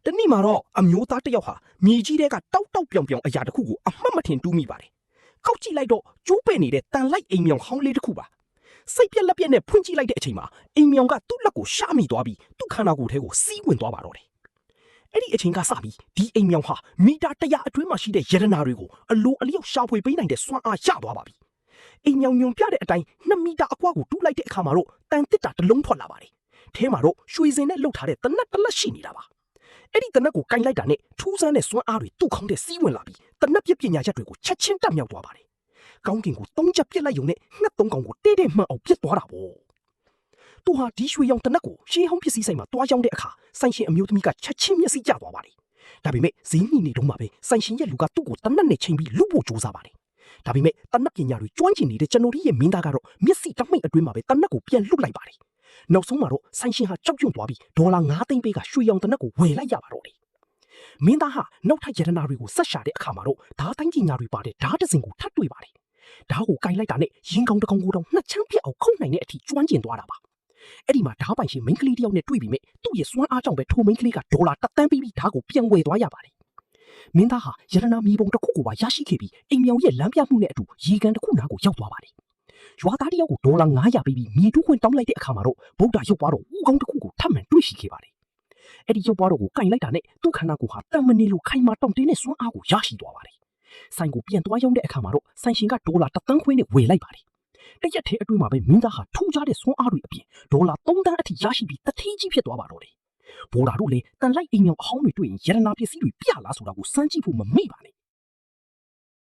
တနေ့မှာတော့အမျိုးသားတစ်ယောက်ဟာမြေကြီးထဲကတောက်တောက်ပြောင်ပြောင်အရာတစ်ခုကိုအမှတ်မထင်တူးမိပါတယ်။ကောက်ကြည့်လိုက်တော့ကျိုးပဲ့နေတဲ့တန်လိုက်အိမ်မြောင်ဟောင်းလေးတစ်ခုပါ။စိတ်ပြက်လက်ပြက်နဲ့ဖွင့်ကြည့်လိုက်တဲ့အချိန်မှာအိမ်မြောင်ကသူ့လက်ကိုရှာမိသွားပြီးသူ့ခန္ဓာကိုယ်ထဲကိုစီးဝင်သွားပါတော့တယ်။အဲ့ဒီအချိန်ကစပြီးဒီအိမ်မြောင်ဟာမီတာ100အတွင်းမှာရှိတဲ့ရတနာတွေကိုအလိုအလျောက်ရှာဖွေပေးနိုင်တဲ့စွမ်းအားရသွားပါပြီ။အိမ်မြောင်ညွန်ပြတဲ့အတိုင်း2မီတာအကွာကိုတူးလိုက်တဲ့အခါမှာတော့တန်တစ်တာတစ်လုံးထွက်လာပါတယ်။ထဲမှာတော့ရွှေစင်နဲ့လှုပ်ထားတဲ့တနက်တစ်လက်ရှိနေတာပါ။အဲ့ဒီတနက်ကိုကင်လိုက်တာနဲ့ထူးဆန်းတဲ့စွမ်းအားတွေသူ့ခေါင်းထဲစီးဝင်လာပြီးတနက်ပြပညာရက်တွေကိုချက်ချင်းတက်မြောက်သွားပါတယ်။ကောင်းကင်ကို3ချက်ပြစ်လိုက်ရုံနဲ့ငှက်3ကောင်ကိုတဲမှန်အောင်ပြစ်သွားတာပေါ့။သူဟာဒီရွှေရောင်တနက်ကိုရှေးဟောင်းပစ္စည်းဆိုင်မှာတွားရောက်တဲ့အခါဆိုင်ရှင်အမျိုးသမီးကချက်ချင်းမျက်စိကျသွားပါတယ်။ဒါပေမဲ့ဈေးနှီးနေတော့မှပဲဆိုင်ရှင်ရဲ့လူကသူ့ကိုတနက်နဲ့ချိန်ပြီးလူဖို့ကြိုးစားပါတယ်။ဒါပေမဲ့တနက်ပညာတွေကျွမ်းကျင်နေတဲ့ကျွန်တော်ရဲ့မင်းသားကတော့မျက်စိတမိတ်အတွင်းမှာပဲတနက်ကိုပြန်လွတ်လိုက်ပါတယ်။နောက်ဆုံးမှာတော့ဆိုင်ရှင်ဟာကြောက်ရွံ့သွားပြီးဒေါ်လာ9သိန်းပေးကရွှေရောင်တနက်ကိုဝယ်လိုက်ရပါတော့တယ်။မင်းသားဟာနောက်ထပ်ရတနာတွေကိုဆက်ရှာတဲ့အခါမှာတော့ဓာတ်တိုင်းပညာတွေပါတဲ့ဓာတ်တစင်ကိုထပ်တွေ့ပါတယ်။ဓာတ်ကိုကင်လိုက်တာနဲ့ရင်ကောင်တစ်ကောင်ကိုတော့နှစ်ချမ်းပြက်အောင်ခုတ်နိုင်တဲ့အထိကျွမ်းကျင်သွားတာပါ။အဲ့ဒီမှာဓာတ်ပိုင်ရှင်မိန်းကလေးတယောက်နဲ့တွေ့ပြီးမြဲသူ့ရဲ့စွမ်းအားကြောင့်ပဲထိုမိန်းကလေးကဒေါ်လာ1သန်းပေးပြီးဓာတ်ကိုပြန်ဝယ်သွားရပါတယ်။မင်းသားဟာရတနာမီပုံတစ်ခုကိုပါရရှိခဲ့ပြီးအိမ်မြောင်ရဲ့လမ်းပြမှုနဲ့အတူရေကန်တစ်ခုနားကိုရောက်သွားပါတယ်။ရွာသားတယောက်ကိုဒေါ်လာ900ပေးပြီးမြေတူးခွင့်တောင်းလိုက်တဲ့အခါမှာတော့ဗုဒ္ဓရုပ်ပွားတော်ဦးကောင်းတစ်ခုကိုထပ်မံတွေ့ရှိခဲ့ပါတယ်။အဲ့ဒီရုပ်ပွားတော်ကိုကင်လိုက်တာနဲ့သူ့ခန္ဓာကိုယ်ဟာတန်မနေလိုခိုင်မာတောင့်တင်းတဲ့စွမ်းအားကိုရရှိသွားပါတယ်။ဆိုင်ကိုပြန်သွားရောက်တဲ့အခါမှာတော့ဆိုင်ရှင်ကဒေါ်လာ1သန်းခွဲနဲ့ဝယ်လိုက်ပါတယ်။တရက်ထဲအတွင်းမှာပဲမင်းသားဟာထူးခြားတဲ့စွမ်းအားတွေအပြင်ဒေါ်လာ3သန်းအထိရရှိပြီးတထီးကြီးဖြစ်သွားပါတော့တယ်။ဗိုလ်ဓာတို့လည်းတန်လိုက်အိမ်မြောင်အဟောင်းတွေတွေ့ရင်ရတနာပစ္စည်းတွေပြလားဆိုတာကိုစမ်းကြည့်ဖို့မမေ့ပါနဲ့